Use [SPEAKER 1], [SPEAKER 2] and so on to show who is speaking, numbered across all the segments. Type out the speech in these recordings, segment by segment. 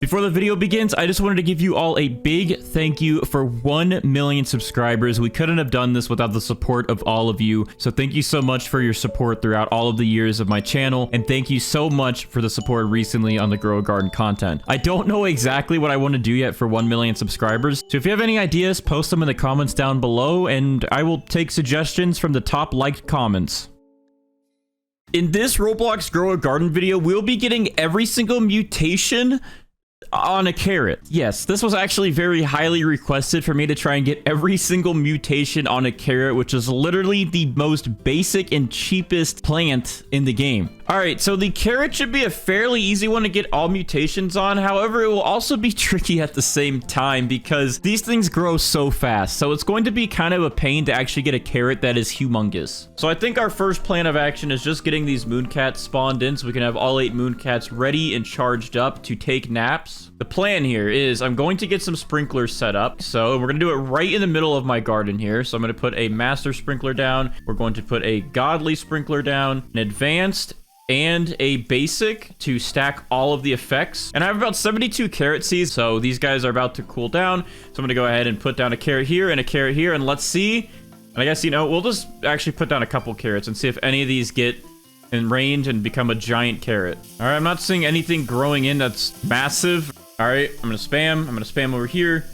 [SPEAKER 1] Before the video begins, I just wanted to give you all a big thank you for 1 million subscribers. We couldn't have done this without the support of all of you. So thank you so much for your support throughout all of the years of my channel. And thank you so much for the support recently on the Grow a Garden content. I don't know exactly what I want to do yet for 1 million subscribers. So if you have any ideas, post them in the comments down below and I will take suggestions from the top liked comments. In this Roblox Grow a Garden video, we'll be getting every single mutation on a carrot. Yes, this was actually very highly requested for me to try and get every single mutation on a carrot, which is literally the most basic and cheapest plant in the game. All right, so the carrot should be a fairly easy one to get all mutations on. However, it will also be tricky at the same time because these things grow so fast. So it's going to be kind of a pain to actually get a carrot that is humongous. So I think our first plan of action is just getting these mooncats spawned in so we can have all 8 mooncats ready and charged up to take naps. The plan here is I'm going to get some sprinklers set up. So we're going to do it right in the middle of my garden here. So I'm going to put a master sprinkler down. We're going to put a godly sprinkler down, an advanced, and a basic to stack all of the effects. And I have about 72 carrot seeds, so these guys are about to cool down. So I'm gonna go ahead and put down a carrot here and a carrot here, and let's see. And I guess, you know, we'll just actually put down a couple carrots and see if any of these get in range and become a giant carrot. All right, I'm not seeing anything growing in that's massive. All right, I'm gonna spam over here.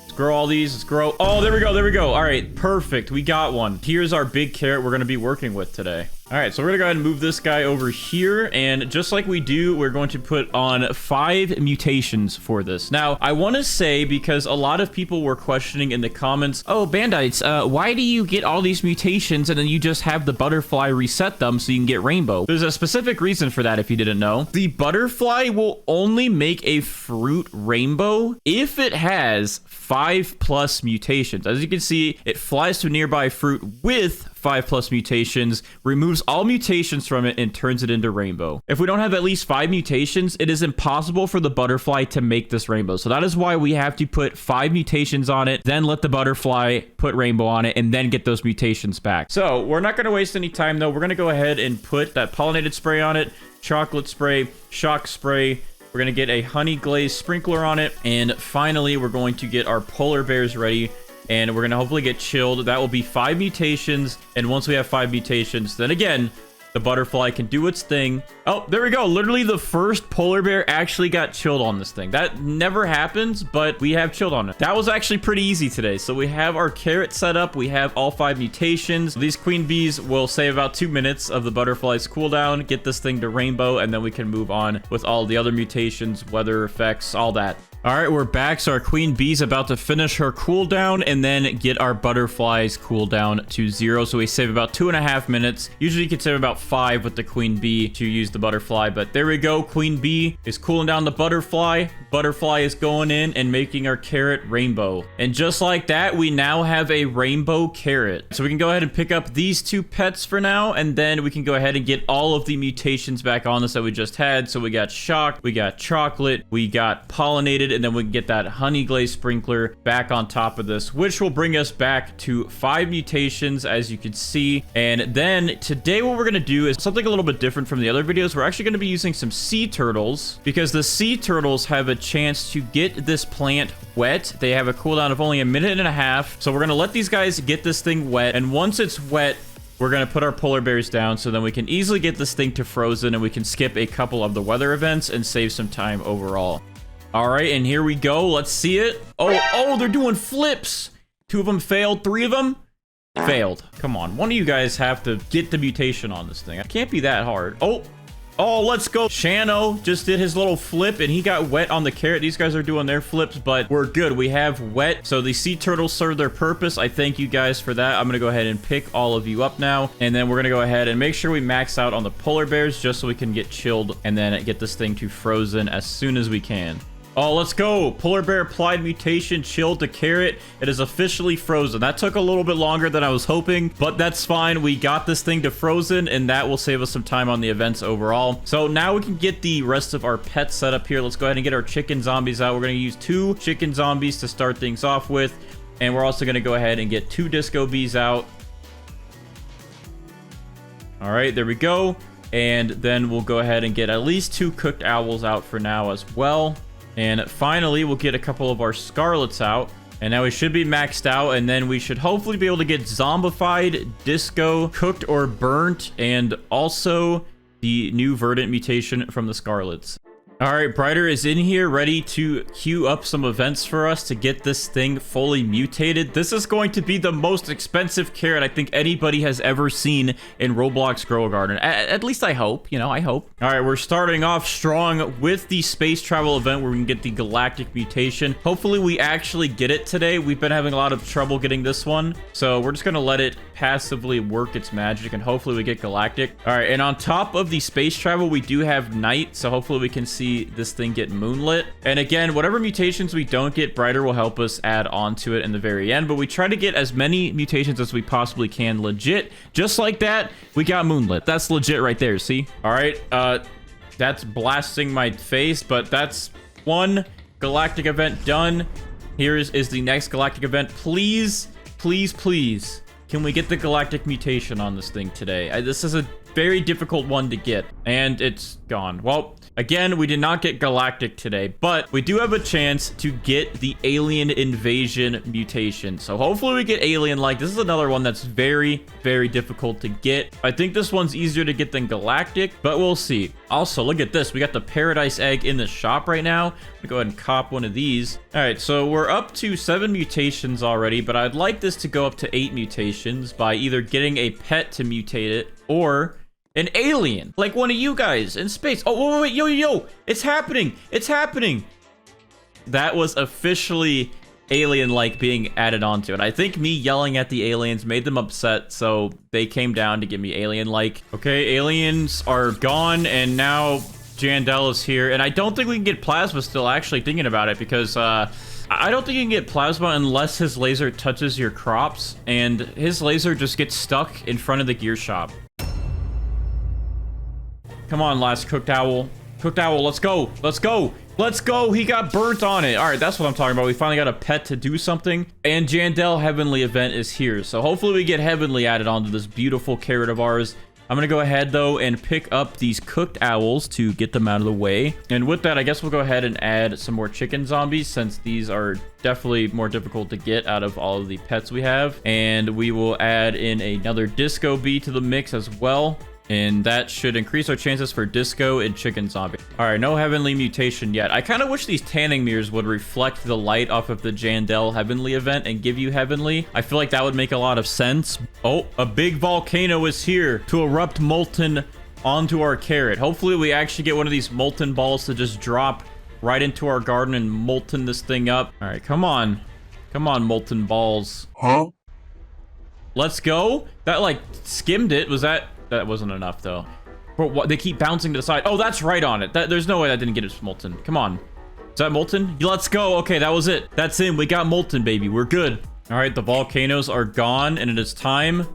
[SPEAKER 1] Let's grow all these, let's grow. Oh, there we go. All right, perfect, we got one. Here's our big carrot we're gonna be working with today. All right, so we're gonna go ahead and move this guy over here, and just like we do, we're going to put on 5 mutations for this. Now, I want to say, because a lot of people were questioning in the comments, oh, Bandites, why do you get all these mutations and then you just have the butterfly reset them so you can get rainbow? There's a specific reason for that if you didn't know. The butterfly will only make a fruit rainbow if it has 5+ mutations. As you can see, it flies to a nearby fruit with 5+ mutations, removes all mutations from it, and turns it into rainbow. If we don't have at least 5 mutations, it is impossible for the butterfly to make this rainbow. So that is why we have to put 5 mutations on it, then let the butterfly put rainbow on it, and then get those mutations back. So we're not going to waste any time though. We're going to go ahead and put that pollinated spray on it, chocolate spray, shock spray. We're going to get a honey glaze sprinkler on it. And finally, we're going to get our polar bears ready. And we're going to hopefully get chilled. That will be 5 mutations. And once we have 5 mutations, then again, the butterfly can do its thing. Oh, there we go. Literally the first polar bear actually got chilled on this thing. That never happens, but we have chilled on it. That was actually pretty easy today. So we have our carrot set up. We have all 5 mutations. These queen bees will save about 2 minutes of the butterfly's cooldown, get this thing to rainbow, and then we can move on with all the other mutations, weather effects, all that. All right, we're back. So our queen bee's about to finish her cooldown and then get our butterflies cooldown to 0. So we save about 2.5 minutes. Usually you can save about 5 with the queen bee to use the butterfly, but there we go. Queen bee is cooling down the butterfly. Butterfly is going in and making our carrot rainbow. And just like that, we now have a rainbow carrot. So we can go ahead and pick up these 2 pets for now, and then we can go ahead and get all of the mutations back on this that we just had. So we got shock, we got chocolate, we got pollinated, and then we can get that honey glaze sprinkler back on top of this, which will bring us back to 5 mutations, as you can see. And then today what we're going to do is something a little bit different from the other videos. We're actually going to be using some sea turtles, because the sea turtles have a chance to get this plant wet. They have a cooldown of only 1.5 minutes. So we're going to let these guys get this thing wet, and once it's wet, we're going to put our polar bears down so then we can easily get this thing to frozen, and we can skip a couple of the weather events and save some time overall. All right, and here we go. Let's see it. Oh, they're doing flips. 2 of them failed. 3 of them failed. Come on, one of you guys have to get the mutation on this thing. It can't be that hard. Oh, let's go. Shano just did his little flip and he got wet on the carrot. These guys are doing their flips, but we're good. We have wet. So the sea turtles serve their purpose. I thank you guys for that. I'm going to go ahead and pick all of you up now. And then we're going to go ahead and make sure we max out on the polar bears just so we can get chilled and then get this thing to frozen as soon as we can. Oh, let's go. Polar bear applied mutation, chilled to carrot. It is officially frozen. That took a little bit longer than I was hoping, but that's fine. We got this thing to frozen, and that will save us some time on the events overall. So now we can get the rest of our pets set up here. Let's go ahead and get our chicken zombies out. We're going to use 2 chicken zombies to start things off with, and we're also going to go ahead and get 2 disco bees out. All right, there we go. And then we'll go ahead and get at least 2 cooked owls out for now as well. And finally, we'll get a couple of our Scarlets out. And now we should be maxed out, and then we should hopefully be able to get Zombified, Disco, Cooked or Burnt, and also the new Verdant mutation from the Scarlets. All right, Brighter is in here ready to queue up some events for us to get this thing fully mutated. This is going to be the most expensive carrot I think anybody has ever seen in Roblox Grow A Garden. At least I hope, you know, I hope. All right, we're starting off strong with the space travel event where we can get the galactic mutation. Hopefully we actually get it today. We've been having a lot of trouble getting this one, so we're just gonna let it passively work its magic and hopefully we get galactic. All right, and on top of the space travel, we do have night, so hopefully we can see this thing get moonlit. And again, whatever mutations we don't get, Brighter will help us add on to it in the very end, but we try to get as many mutations as we possibly can legit. Just like that, we got moonlit. That's legit right there, see? All right, that's blasting my face, but that's one galactic event done. Here is the next galactic event. Please, please, please, can we get the galactic mutation on this thing today? This is a very difficult one to get, and it's gone. Well, again, we did not get galactic today, but we do have a chance to get the alien invasion mutation. So hopefully we get alien-like. This is another one that's very, very difficult to get. I think this one's easier to get than galactic, but we'll see. Also, look at this. We got the paradise egg in the shop right now. We go ahead and cop one of these. All right, so we're up to 7 mutations already, but I'd like this to go up to 8 mutations by either getting a pet to mutate it or an alien, like one of you guys in space. Oh, wait, yo, it's happening. It's happening. That was officially alien-like being added onto it. I think me yelling at the aliens made them upset, so they came down to give me alien-like. Okay, aliens are gone, and now Jandel is here. And I don't think we can get plasma still, actually, thinking about it, because I don't think you can get plasma unless his laser touches your crops, and his laser just gets stuck in front of the gear shop. Come on, last cooked owl. Cooked owl, let's go. Let's go. Let's go. He got burnt on it. All right, that's what I'm talking about. We finally got a pet to do something. And Jandel Heavenly event is here. So hopefully we get Heavenly added onto this beautiful carrot of ours. I'm going to go ahead, though, and pick up these cooked owls to get them out of the way. And with that, I guess we'll go ahead and add some more chicken zombies, since these are definitely more difficult to get out of all of the pets we have. And we will add in another disco bee to the mix as well. And that should increase our chances for disco and chicken zombie. All right, no heavenly mutation yet. I kind of wish these tanning mirrors would reflect the light off of the Jandel heavenly event and give you heavenly. I feel like that would make a lot of sense. Oh, a big volcano is here to erupt molten onto our carrot. Hopefully we actually get one of these molten balls to just drop right into our garden and molten this thing up. All right, come on. Come on, molten balls.
[SPEAKER 2] Huh?
[SPEAKER 1] Let's go. That like skimmed it. Was that... That wasn't enough, though. But what, they keep bouncing to the side. Oh, that's right on it. There's no way that didn't get it molten. Come on. Is that molten? Let's go. Okay, that was it. That's in. We got molten, baby. We're good. All right, the volcanoes are gone, and it is time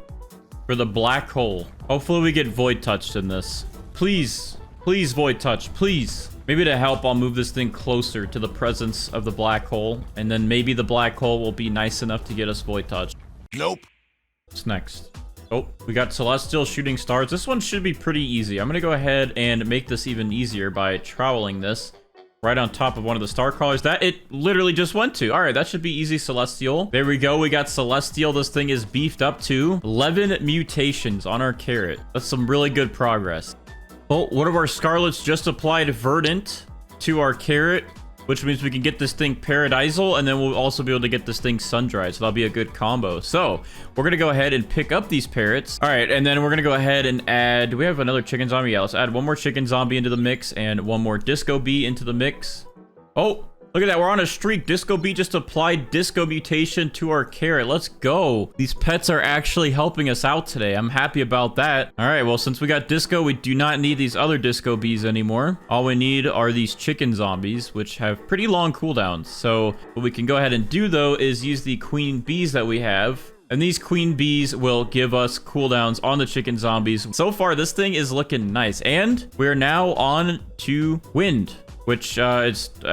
[SPEAKER 1] for the black hole. Hopefully, we get void touched in this. Please. Please, void touch. Please. Maybe to help, I'll move this thing closer to the presence of the black hole, and then maybe the black hole will be nice enough to get us void touch.
[SPEAKER 2] Nope.
[SPEAKER 1] What's next? Oh, we got Celestial Shooting Stars. This one should be pretty easy. I'm going to go ahead and make this even easier by troweling this right on top of one of the star crawlers that it literally just went to. All right, that should be easy, Celestial. There we go. We got Celestial. This thing is beefed up to 11 mutations on our carrot. That's some really good progress. Oh, one of our Scarlets just applied Verdant to our carrot, which means we can get this thing Paradisal, and then we'll also be able to get this thing Sun-Dried, so that'll be a good combo. So, we're going to go ahead and pick up these parrots. All right, and then we're going to go ahead and add... Do we have another chicken zombie? Yeah, let's add one more chicken zombie into the mix and one more disco bee into the mix. Oh, look at that. We're on a streak. Disco bee just applied disco mutation to our carrot. Let's go. These pets are actually helping us out today. I'm happy about that. All right, well, since we got disco, we do not need these other disco bees anymore. All we need are these chicken zombies, which have pretty long cooldowns. So what we can go ahead and do, though, is use the queen bees that we have. And these queen bees will give us cooldowns on the chicken zombies. So far, this thing is looking nice. And we're now on to wind, which I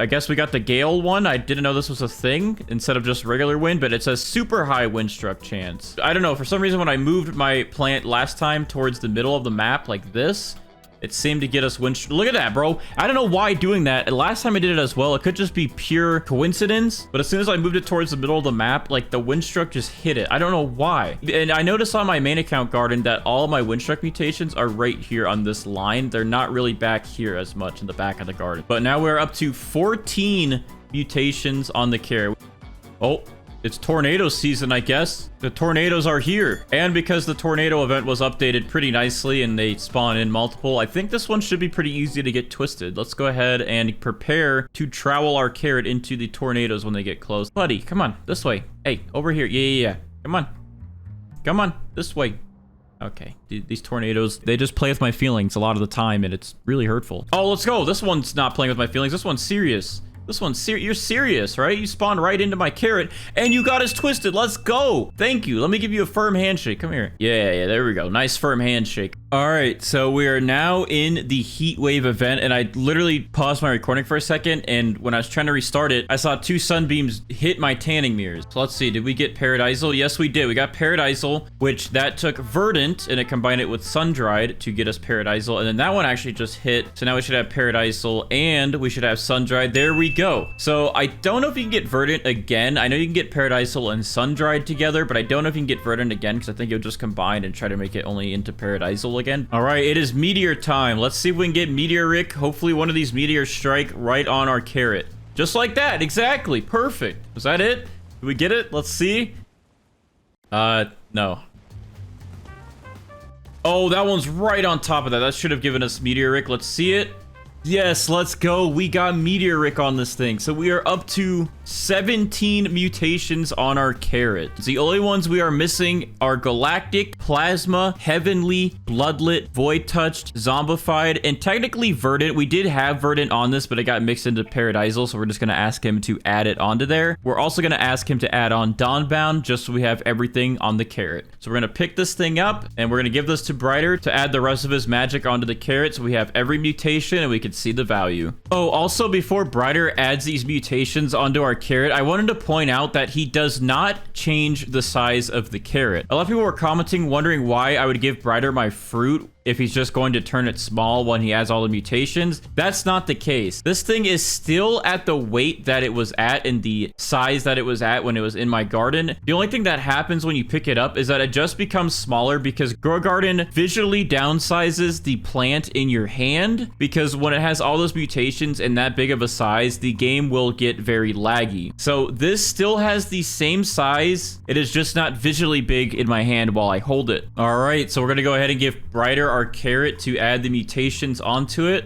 [SPEAKER 1] guess we got the gale one. I didn't know this was a thing instead of just regular wind, but it says super high wind struck chance. I don't know, for some reason when I moved my plant last time towards the middle of the map like this, It seemed to get us wind. Look at that, bro. I don't know why doing that. Last time I did it as well, it could just be pure coincidence. But as soon as I moved it towards the middle of the map, like the windstruck just hit it. I don't know why. And I noticed on my main account garden that all of my windstruck mutations are right here on this line. They're not really back here as much in the back of the garden. But now we're up to 14 mutations on the carrot. Oh. It's tornado season, I guess. The tornadoes are here. And because the tornado event was updated pretty nicely and they spawn in multiple, I think this one should be pretty easy to get twisted. Let's go ahead and prepare to trowel our carrot into the tornadoes when they get close. Buddy, come on, this way. Hey, over here. Yeah. Come on. Come on, this way. Okay, these tornadoes, they just play with my feelings a lot of the time and it's really hurtful. Oh, let's go. This one's not playing with my feelings. This one's serious. This one's serious. You're serious, right? You spawned right into my carrot and you got us twisted. Let's go. Thank you. Let me give you a firm handshake. Come here. Yeah, there we go. Nice firm handshake. All right, so we are now in the heat wave event and I literally paused my recording for a second and when I was trying to restart it, I saw 2 sunbeams hit my tanning mirrors. So let's see, did we get Paradisal? Yes, we did. We got Paradisal, which that took Verdant and it combined it with Sun-Dried to get us Paradisal. And then that one actually just hit. So now we should have Paradisal and we should have Sun-Dried. There we go. So I don't know if you can get Verdant again. I know you can get Paradisal and Sun-Dried together, but I don't know if you can get Verdant again because I think it'll just combine and try to make it only into Paradisal again. All right, it is meteor time. Let's see if we can get meteoric. Hopefully one of these meteors strike right on our carrot. Just like that, exactly. Perfect. Was that it? Did we get it? Let's see. No. Oh, that one's right on top of that. That should have given us meteoric. Let's see it. Yes, let's go. We got meteoric on this thing. So we are up to 17 mutations on our carrot. The only ones we are missing are galactic, plasma, heavenly, bloodlit, void touched, zombified, and technically verdant. We did have verdant on this, but it got mixed into paradisal, so we're just going to ask him to add it onto there. We're also going to ask him to add on dawnbound just so we have everything on the carrot. So we're going to pick this thing up and we're going to give this to Brighter to add the rest of his magic onto the carrot so we have every mutation and we can see the value. Oh, also before Brighter adds these mutations onto our carrot, I wanted to point out that he does not change the size of the carrot. A lot of people were commenting wondering why I would give Brighter my fruit if he's just going to turn it small when he has all the mutations. That's not the case. This thing is still at the weight that it was at and the size that it was at when it was in my garden. The only thing that happens when you pick it up is that it just becomes smaller because Grow A Garden visually downsizes the plant in your hand, because when it has all those mutations and that big of a size, the game will get very laggy. So this still has the same size. It is just not visually big in my hand while I hold it. All right, so we're gonna go ahead and give Brighter our carrot to add the mutations onto it.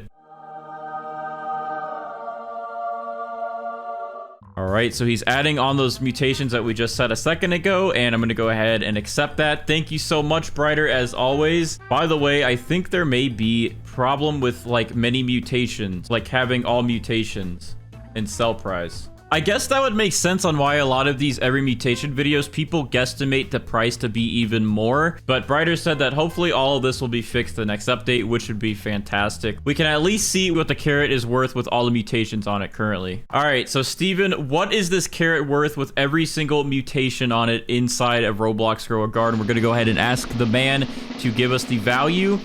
[SPEAKER 1] All right, so he's adding on those mutations that we just said a second ago, and I'm going to go ahead and accept that. Thank you so much, Brighter, as always. By the way, I think there may be problem with like many mutations, like having all mutations in sell price. I guess that would make sense on why a lot of these every mutation videos, people guesstimate the price to be even more. But Brighter said that hopefully all of this will be fixed the next update, which would be fantastic. We can at least see what the carrot is worth with all the mutations on it currently. All right, so Steven, what is this carrot worth with every single mutation on it inside of Roblox Grow A Garden? We're gonna go ahead and ask the man to give us the value.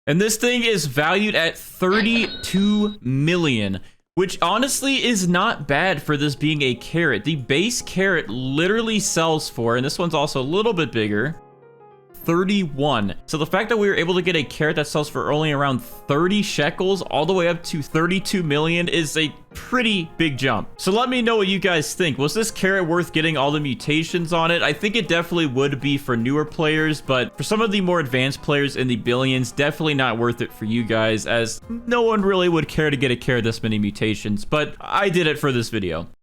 [SPEAKER 1] And this thing is valued at 32 million. Which honestly is not bad for this being a carrot. The base carrot literally sells for, and this one's also a little bit bigger, 31. So the fact that we were able to get a carrot that sells for only around 30 shekels all the way up to 32 million is a pretty big jump. So let me know what you guys think. Was this carrot worth getting all the mutations on it? I think it definitely would be for newer players, but for some of the more advanced players in the billions, definitely not worth it for you guys, as no one really would care to get a carrot this many mutations, but I did it for this video.